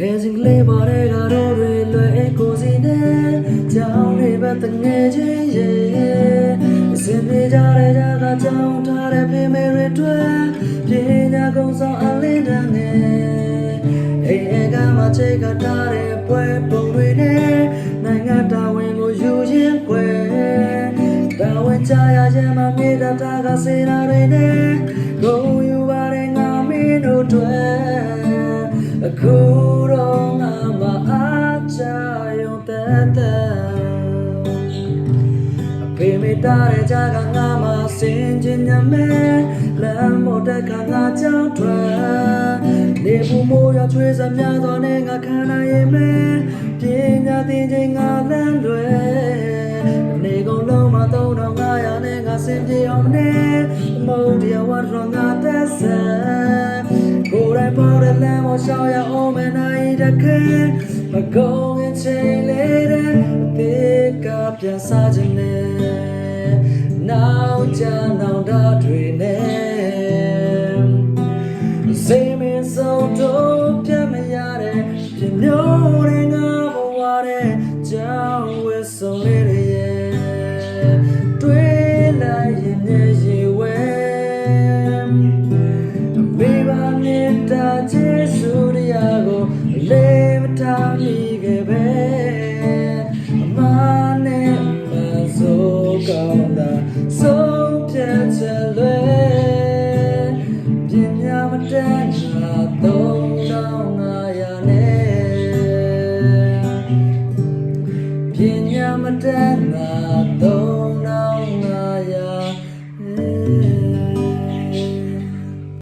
ငယ်စဉ်ကလေးပေါ်တဲ့ကတော့တွေလွယ်ကိုစီနဲ့ကြောင်းတွေပဲတငယ်ချင်းရဲ့အစင်ပြေကြတဲ့ကြကကြောင်းထားတဲ့ဖေမေတွေတွေ့ပညာကုန်ဆောင်အလင်းတန်းနဲ့အိမ်အကမှာချိတ်ကထားတဲ့ပွဲပုံတွေနဲ့နိုင်ငံတော်ဝင်ကိုယူရင်းပွဲတာဝန်ချရခြင်းမှာမြေတာတာကစေနာတွေနဲ့ကိုယူပါတဲ့ငါမင်းတို့တွေ့အခုတော့ငါမအားချရုံတဲ့အဖေမေတားတဲ့ကြားကငါမစင်ချင်ညမဲလမ်းမော်တဲ့ခါငါကြောင်းထွက်နေဘူးမိုးရချွေးစများသောနဲ့ငါခံနိုင်ရဲ့မဲပညာသင်ခြင်းငါလမ်းလွယ်နေကုန်လုံးမှာ3500နဲ့ငါစင်ပြေအောင်နဲ့မုတ်တရားဝတ်ရောငါသက်ဆက်ကိုယ်တိုင်ပေါ်တဲ့လမ်းပေါ်ရှောက်ရအောင်မနိုင်တဲ့ခဲမကုန်ရင်ချိန်လေးတဲ့အသေးကပြန်စားခြင်းနဲ့နောက်ကြနောင်တာတွေနဲ့